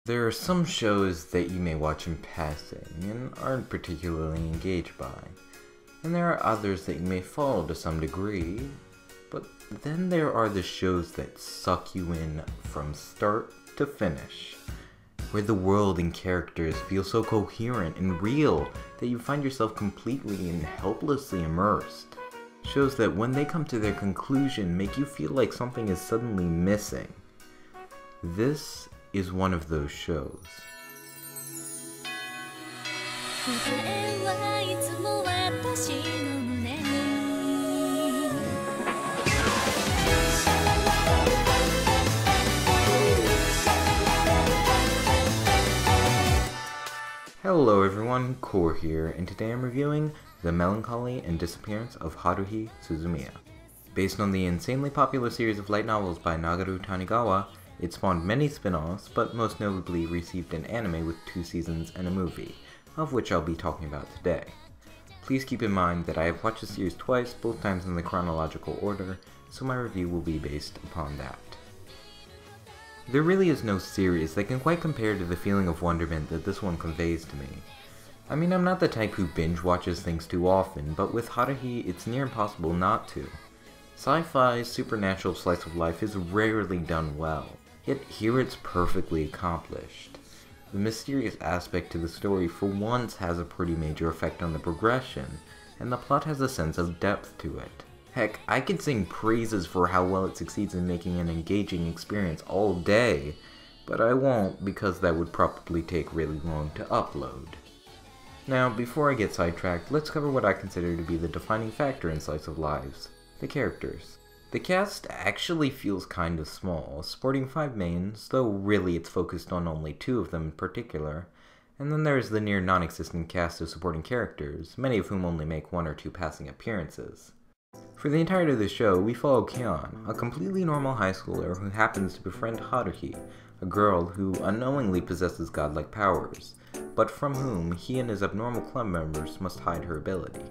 There are some shows that you may watch in passing and aren't particularly engaged by, and there are others that you may follow to some degree, but then there are the shows that suck you in from start to finish, where the world and characters feel so coherent and real that you find yourself completely and helplessly immersed. Shows that when they come to their conclusion make you feel like something is suddenly missing. This is one of those shows. Hello everyone, Core here, and today I'm reviewing The Melancholy and Disappearance of Haruhi Suzumiya. Based on the insanely popular series of light novels by Nagaru Tanigawa, it spawned many spin-offs, but most notably received an anime with 2 seasons and a movie, of which I'll be talking about today. Please keep in mind that I have watched the series twice, both times in the chronological order, so my review will be based upon that. There really is no series that can quite compare to the feeling of wonderment that this one conveys to me. I mean, I'm not the type who binge watches things too often, but with Haruhi it's near impossible not to. Sci-fi's supernatural slice of life is rarely done well, yet here it's perfectly accomplished. The mysterious aspect to the story for once has a pretty major effect on the progression, and the plot has a sense of depth to it. Heck, I could sing praises for how well it succeeds in making an engaging experience all day, but I won't because that would probably take really long to upload. Now, before I get sidetracked, let's cover what I consider to be the defining factor in Slice of Lives: the characters. The cast actually feels kind of small, sporting 5 mains, though really it's focused on only 2 of them in particular, and then there's the near non-existent cast of supporting characters, many of whom only make 1 or 2 passing appearances. For the entirety of the show, we follow Kyon, a completely normal high schooler who happens to befriend Haruhi, a girl who unknowingly possesses godlike powers, but from whom he and his abnormal club members must hide her ability.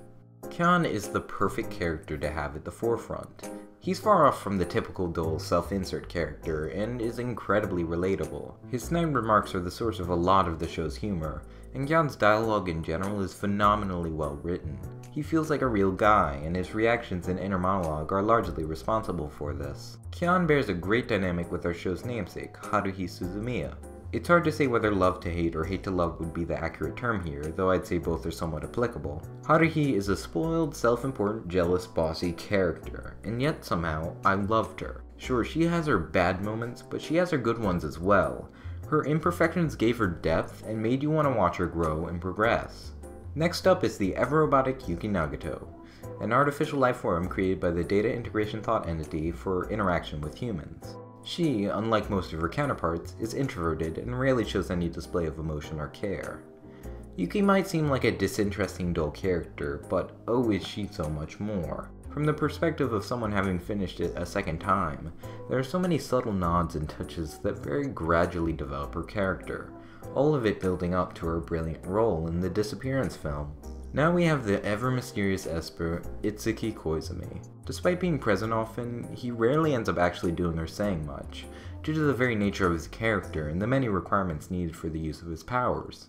Kyon is the perfect character to have at the forefront. He's far off from the typical dull self-insert character, and is incredibly relatable. His snide remarks are the source of a lot of the show's humor, and Kyon's dialogue in general is phenomenally well written. He feels like a real guy, and his reactions and inner monologue are largely responsible for this. Kyon bears a great dynamic with our show's namesake, Haruhi Suzumiya. It's hard to say whether love to hate or hate to love would be the accurate term here, though I'd say both are somewhat applicable. Haruhi is a spoiled, self-important, jealous, bossy character, and yet somehow I loved her. Sure, she has her bad moments, but she has her good ones as well. Her imperfections gave her depth and made you want to watch her grow and progress. Next up is the ever-robotic Yuki Nagato, an artificial life form created by the Data Integration Thought Entity for interaction with humans. She, unlike most of her counterparts, is introverted and rarely shows any display of emotion or care. Yuki might seem like a disinteresting, dull character, but oh is she so much more. From the perspective of someone having finished it a second time, there are so many subtle nods and touches that very gradually develop her character, all of it building up to her brilliant role in the Disappearance film. Now we have the ever-mysterious Esper, Itsuki Koizumi. Despite being present often, he rarely ends up actually doing or saying much, due to the very nature of his character and the many requirements needed for the use of his powers.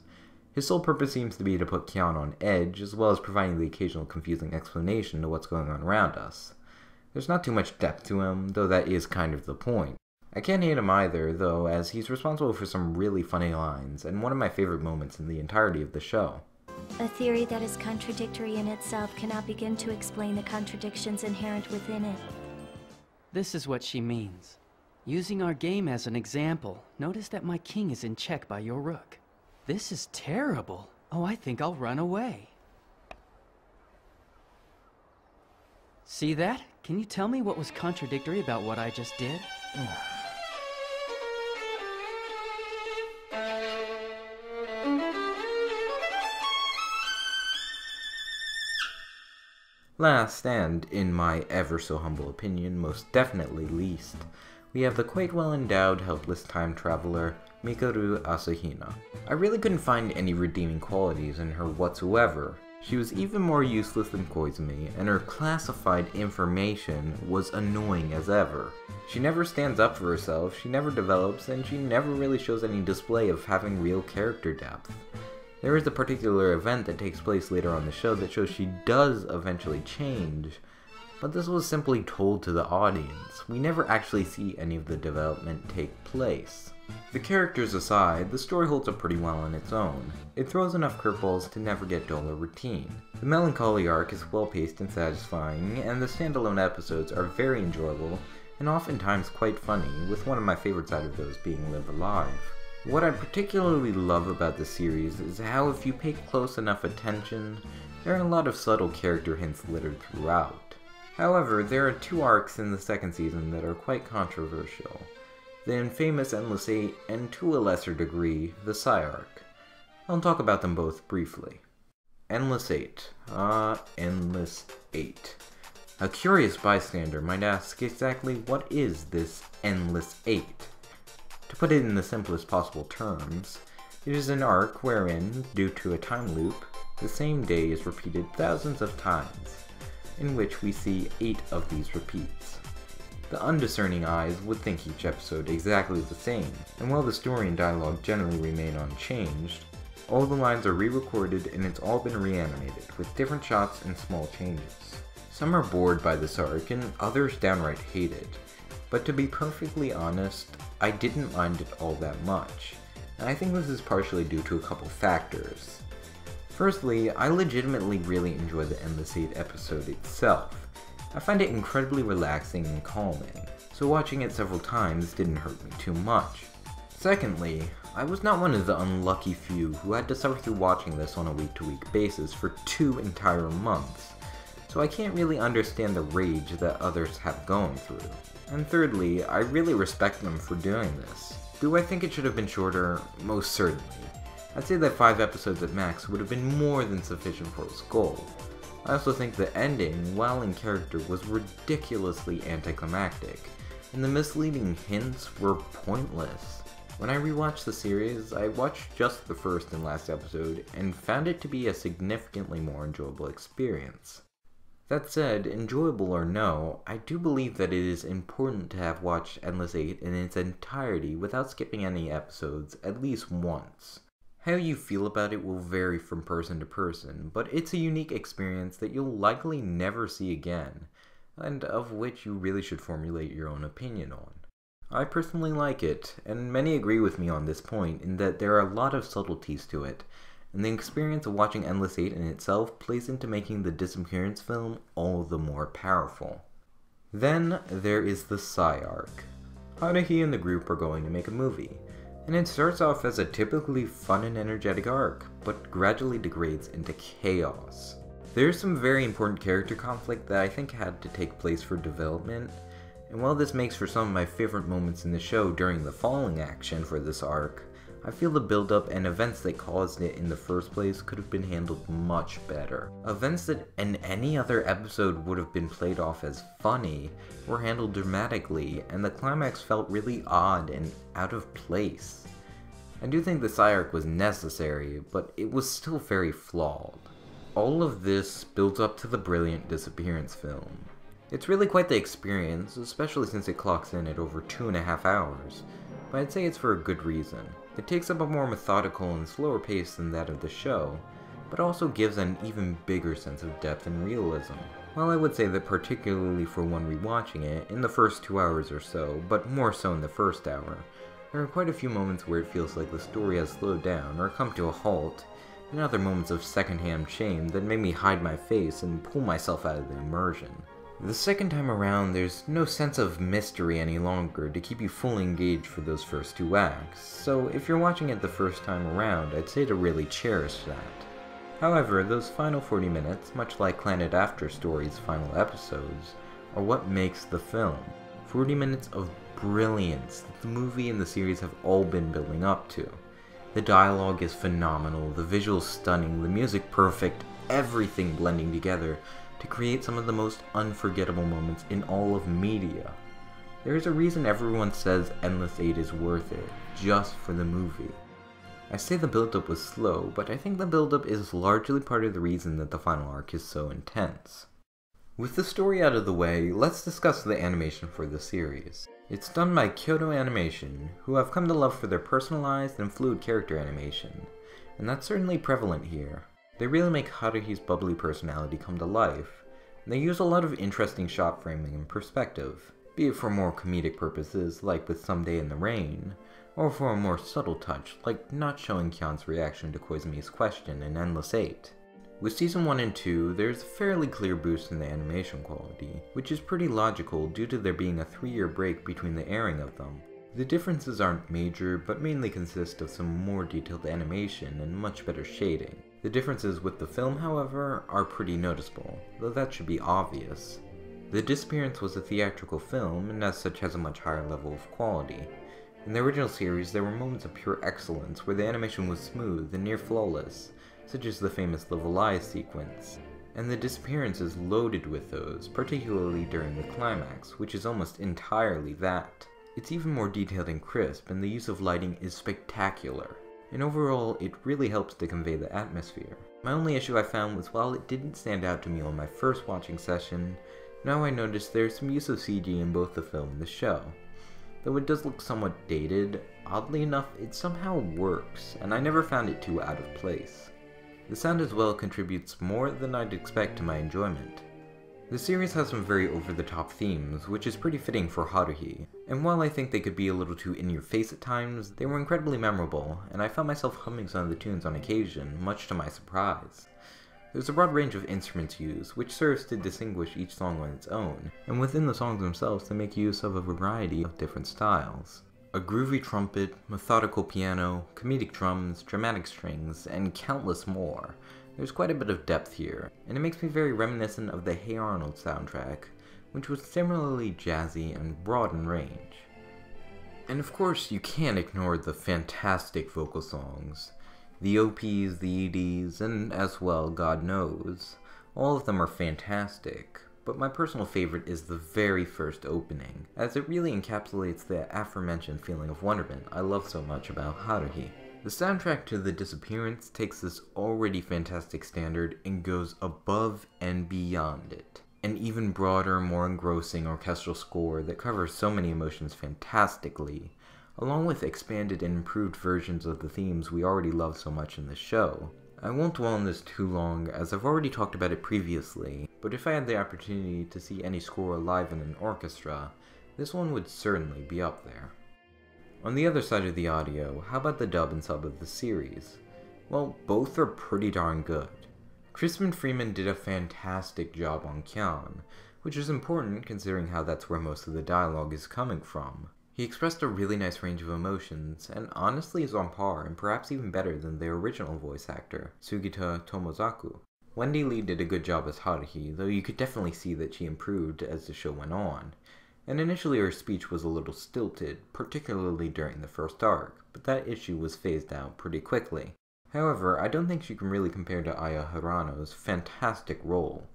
His sole purpose seems to be to put Kyon on edge, as well as providing the occasional confusing explanation to what's going on around us. There's not too much depth to him, though that is kind of the point. I can't hate him either, though, as he's responsible for some really funny lines, and one of my favorite moments in the entirety of the show. A theory that is contradictory in itself cannot begin to explain the contradictions inherent within it. This is what she means. Using our game as an example, notice that my king is in check by your rook. This is terrible. Oh, I think I'll run away. See that? Can you tell me what was contradictory about what I just did? Last, and in my ever so humble opinion, most definitely least, we have the quite well-endowed helpless time traveler, Mikaru Asahina. I really couldn't find any redeeming qualities in her whatsoever. She was even more useless than Koizumi, and her classified information was annoying as ever. She never stands up for herself, she never develops, and she never really shows any display of having real character depth. There is a particular event that takes place later on the show that shows she does eventually change, but this was simply told to the audience. We never actually see any of the development take place. The characters aside, the story holds up pretty well on its own. It throws enough curveballs to never get dull or routine. The Melancholy arc is well paced and satisfying, and the standalone episodes are very enjoyable and oftentimes quite funny, with one of my favorites out of those being Live Alive. What I particularly love about the series is how if you pay close enough attention, there are a lot of subtle character hints littered throughout. However, there are two arcs in the second season that are quite controversial. The infamous Endless 8, and to a lesser degree, the Sigh arc. I'll talk about them both briefly. Endless 8. Endless 8. A curious bystander might ask exactly what is this Endless 8? To put it in the simplest possible terms, it is an arc wherein, due to a time loop, the same day is repeated thousands of times, in which we see 8 of these repeats. The undiscerning eyes would think each episode exactly the same, and while the story and dialogue generally remain unchanged, all the lines are re-recorded and it's all been reanimated, with different shots and small changes. Some are bored by this arc, and others downright hate it, but to be perfectly honest, I didn't mind it all that much, and I think this is partially due to a couple factors. Firstly, I legitimately really enjoy the Endless 8 episode itself. I find it incredibly relaxing and calming, so watching it several times didn't hurt me too much. Secondly, I was not one of the unlucky few who had to suffer through watching this on a week-to-week basis for 2 entire months, so I can't really understand the rage that others have going through. And thirdly, I really respect them for doing this. Do I think it should have been shorter? Most certainly. I'd say that 5 episodes at max would have been more than sufficient for its goal. I also think the ending, while in character, was ridiculously anticlimactic, and the misleading hints were pointless. When I rewatched the series, I watched just the first and last episode, and found it to be a significantly more enjoyable experience. That said, enjoyable or no, I do believe that it is important to have watched Endless 8 in its entirety without skipping any episodes at least once. How you feel about it will vary from person to person, but it's a unique experience that you'll likely never see again, and of which you really should formulate your own opinion on. I personally like it, and many agree with me on this point in that there are a lot of subtleties to it, and the experience of watching Endless 8 in itself plays into making the Disappearance film all the more powerful. Then there is the Sigh arc. Haruhi and the group are going to make a movie, and it starts off as a typically fun and energetic arc, but gradually degrades into chaos. There's some very important character conflict that I think had to take place for development, and while this makes for some of my favorite moments in the show during the falling action for this arc, I feel the build-up and events that caused it in the first place could have been handled much better. Events that in any other episode would have been played off as funny were handled dramatically, and the climax felt really odd and out of place. I do think the Sigh arc was necessary, but it was still very flawed. All of this builds up to the brilliant Disappearance film. It's really quite the experience, especially since it clocks in at over 2.5 hours, but I'd say it's for a good reason. It takes up a more methodical and slower pace than that of the show, but also gives an even bigger sense of depth and realism. While I would say that particularly for one rewatching it, in the first 2 hours or so, but more so in the first hour, there are quite a few moments where it feels like the story has slowed down or come to a halt, and other moments of secondhand shame that make me hide my face and pull myself out of the immersion. The second time around, there's no sense of mystery any longer to keep you fully engaged for those first 2 acts, so if you're watching it the first time around, I'd say to really cherish that. However, those final 40 minutes, much like Planet After Story's final episodes, are what makes the film. 40 minutes of brilliance that the movie and the series have all been building up to. The dialogue is phenomenal, the visuals stunning, the music perfect, everything blending together to create some of the most unforgettable moments in all of media. There is a reason everyone says Endless 8 is worth it, just for the movie. I say the build-up was slow, but I think the build-up is largely part of the reason that the final arc is so intense. With the story out of the way, let's discuss the animation for the series. It's done by Kyoto Animation, who I've come to love for their personalized and fluid character animation, and that's certainly prevalent here. They really make Haruhi's bubbly personality come to life, and they use a lot of interesting shot framing and perspective, be it for more comedic purposes like with Someday in the Rain, or for a more subtle touch like not showing Kyan's reaction to Koizumi's question in Endless 8. With Season 1 and 2, there's a fairly clear boost in the animation quality, which is pretty logical due to there being a 3-year break between the airing of them. The differences aren't major, but mainly consist of some more detailed animation and much better shading. The differences with the film, however, are pretty noticeable, though that should be obvious. The Disappearance was a theatrical film, and as such has a much higher level of quality. In the original series, there were moments of pure excellence where the animation was smooth and near flawless, such as the famous Level Eyes sequence, and the Disappearance is loaded with those, particularly during the climax, which is almost entirely that. It's even more detailed and crisp, and the use of lighting is spectacular, and overall it really helps to convey the atmosphere. My only issue I found was while it didn't stand out to me on my first watching session, now I noticed there's some use of CG in both the film and the show. Though it does look somewhat dated, oddly enough it somehow works, and I never found it too out of place. The sound as well contributes more than I'd expect to my enjoyment. The series has some very over-the-top themes, which is pretty fitting for Haruhi, and while I think they could be a little too in-your-face at times, they were incredibly memorable, and I found myself humming some of the tunes on occasion, much to my surprise. There's a broad range of instruments used, which serves to distinguish each song on its own, and within the songs themselves they make use of a variety of different styles. A groovy trumpet, methodical piano, comedic drums, dramatic strings, and countless more. There's quite a bit of depth here, and it makes me very reminiscent of the Hey Arnold soundtrack, which was similarly jazzy and broad in range. And of course, you can't ignore the fantastic vocal songs. The OPs, the EDs, and as well, God Knows. All of them are fantastic. But my personal favorite is the very first opening, as it really encapsulates the aforementioned feeling of wonderment I love so much about Haruhi. The soundtrack to The Disappearance takes this already fantastic standard and goes above and beyond it. An even broader, more engrossing orchestral score that covers so many emotions fantastically, along with expanded and improved versions of the themes we already love so much in the show. I won't dwell on this too long, as I've already talked about it previously, but if I had the opportunity to see any score live in an orchestra, this one would certainly be up there. On the other side of the audio, how about the dub and sub of the series? Well, both are pretty darn good. Crispin Freeman did a fantastic job on Kyan, which is important considering how that's where most of the dialogue is coming from. He expressed a really nice range of emotions, and honestly is on par and perhaps even better than their original voice actor, Sugita Tomozaku. Wendy Lee did a good job as Haruhi, though you could definitely see that she improved as the show went on. And initially her speech was a little stilted, particularly during the first arc, but that issue was phased out pretty quickly. However, I don't think she can really compare to Aya Hirano's fantastic role.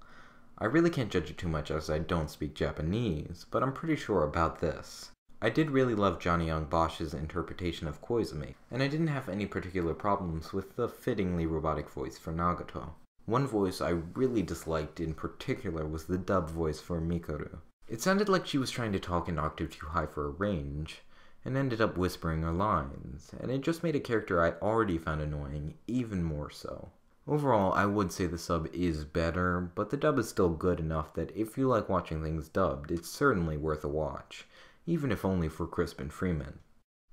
I really can't judge it too much as I don't speak Japanese, but I'm pretty sure about this. I did really love Johnny Young Bosch's interpretation of Koizumi, and I didn't have any particular problems with the fittingly robotic voice for Nagato. One voice I really disliked in particular was the dub voice for Mikaru. It sounded like she was trying to talk an octave too high for her range, and ended up whispering her lines, and it just made a character I already found annoying even more so. Overall, I would say the sub is better, but the dub is still good enough that if you like watching things dubbed, it's certainly worth a watch, even if only for Crispin Freeman.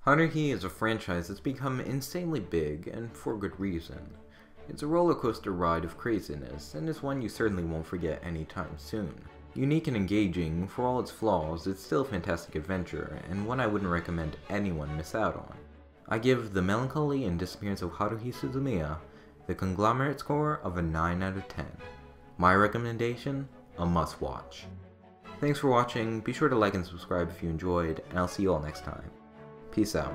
Haruhi is a franchise that's become insanely big, and for good reason. It's a roller coaster ride of craziness, and is one you certainly won't forget anytime soon. Unique and engaging, for all its flaws, it's still a fantastic adventure, and one I wouldn't recommend anyone miss out on. I give The Melancholy and Disappearance of Haruhi Suzumiya the conglomerate score of a 9 out of 10. My recommendation? A must-watch. Thanks for watching, be sure to like and subscribe if you enjoyed, and I'll see you all next time. Peace out.